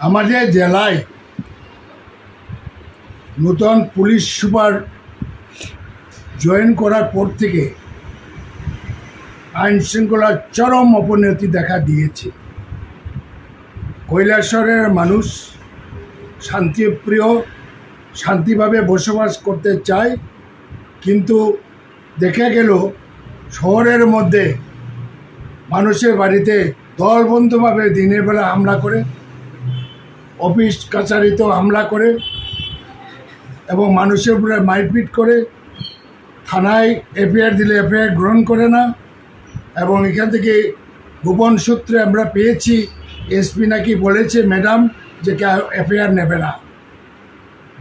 আমাদের জেলায় নতুন পুলিশ সুপার জয়েন করার পর থেকে আইন শৃঙ্খলার চরম অবনতি দেখা দিয়েছে। কৈলাসহরের মানুষ শান্তিপ্রিয়, শান্তিভাবে বসবাস করতে চায়, কিন্তু দেখা গেল শহরের মধ্যে মানুষের বাড়িতে দলবদ্ধভাবে দিনের বেলা হামলা করে, অফিস কাছারিতেও হামলা করে এবং মানুষের উপরে মারপিট করে। থানায় এফআইআর দিলে এফআইআর গ্রহণ করে না, এবং এখান থেকে গোপন সূত্রে আমরা পেয়েছি এসপি নাকি বলেছে ম্যাডাম যে এফআইআর নেবে না,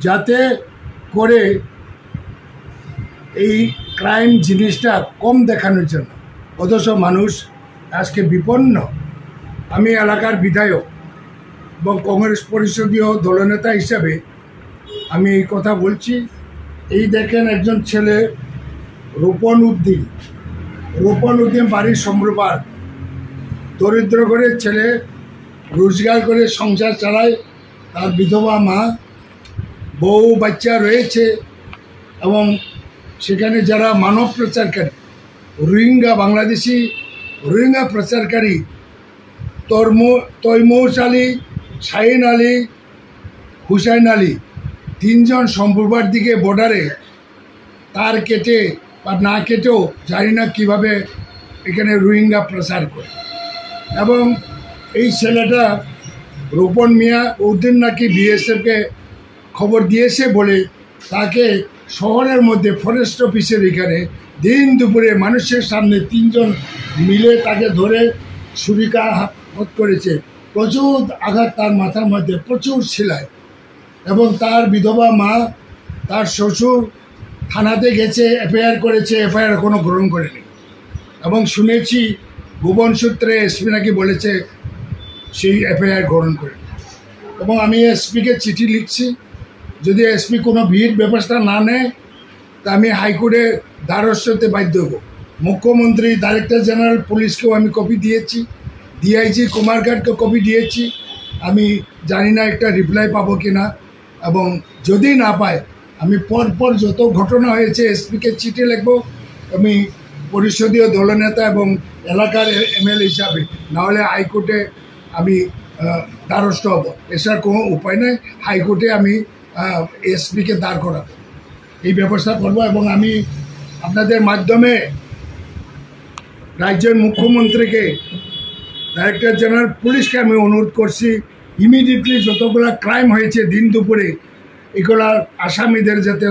যাতে করে এই ক্রাইম জিনিসটা কম দেখানোর জন্য। অথচ মানুষ আজকে বিপন্ন। আমি এলাকার বিধায়ক এবং কংগ্রেস পরিষদীয় দলনেতা হিসাবে আমি এই কথা বলছি। এই দেখেন একজন ছেলে রূপন উদ্দিন বাড়ির সম্প্রদায়, দরিদ্র করে ছেলে, রোজগার করে সংসার চালায়, তার বিধবা মা, বউ বাচ্চা রয়েছে, এবং সেখানে যারা মানব প্রচারকারী বাংলাদেশি রোহিঙ্গা প্রচারকারী তৈমুর আলী, শাহিন আলী, হুসাইন আলী, তিনজন সম্প্রদায়ের দিকে বর্ডারে তার কেটে বা না কেটেও জানি না কীভাবে এখানে রোহিঙ্গা প্রচার করে। এবং এই ছেলেটা রূপন মিয়া উদ্দিন নাকি বিএসএফকে খবর দিয়েছে বলে তাকে শহরের মধ্যে ফরেস্ট অফিসের এখানে দিন দুপুরে মানুষের সামনে তিনজন মিলে তাকে ধরে ছুরিকাঘাত করেছে। প্রচুর আঘাত তার মাথার মধ্যে, প্রচুর সেলাই। এবং তার বিধবা মা, তার শ্বশুর থানাতে গেছে, এফআইআর করেছে, এফআইআর এখনও গ্রহণ করেনি। এবং শুনেছি গোপন সূত্রে এসপি নাকি বলেছে সেই এফআইআর গ্রহণ করে। এবং আমি এসপিকে চিঠি লিখছি, যদি এসপি কোনো ভিড় ব্যবস্থা না নেয় তা আমি হাইকোর্টে দ্বারস্থ হতে বাধ্য হব। মুখ্যমন্ত্রী, ডাইরেক্টর জেনারেল পুলিশকেও আমি কপি দিয়েছি, ডিআইজি কুমারঘাটকে কপি দিয়েছি। আমি জানি না একটা রিপ্লাই পাবো কি না, এবং যদি না পাই আমি পরপর যত ঘটনা হয়েছে এসপিকে চিঠি লিখব। আমি পরিষদীয় দলনেতা এবং এলাকার এমএলএ হিসাবে, নাহলে হাইকোর্টে আমি দ্বারস্থ হব। এছাড়া কোনো উপায় নেই, হাইকোর্টে আমি এসপিকে দাঁড় করাবো, এই ব্যবস্থা করব। এবং আমি আপনাদের মাধ্যমে রাজ্যের মুখ্যমন্ত্রীকে, ডাইরেক্টর জেনারেল পুলিশকে আমি অনুরোধ করছি, ইমিডিয়েটলি যতগুলো ক্রাইম হয়েছে দিন দুপুরে, এগুলার আসামিদের যাতে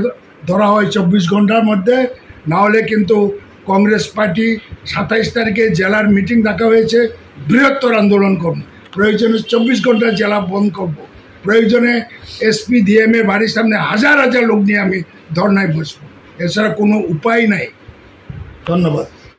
ধরা হয় 24 ঘন্টার মধ্যে। নাহলে কিন্তু কংগ্রেস পার্টি 27 তারিখে জেলার মিটিং ডাকা হয়েছে, বৃহত্তর আন্দোলন করব। প্রয়োজনে 24 ঘন্টা জেলা বন্ধ করব। প্রয়োজনে এসপি ডিএমের বাড়ির সামনে হাজার হাজার লোক নিয়ে আমি ধর্নায় বসবো। এছাড়া কোনো উপায় নাই। ধন্যবাদ।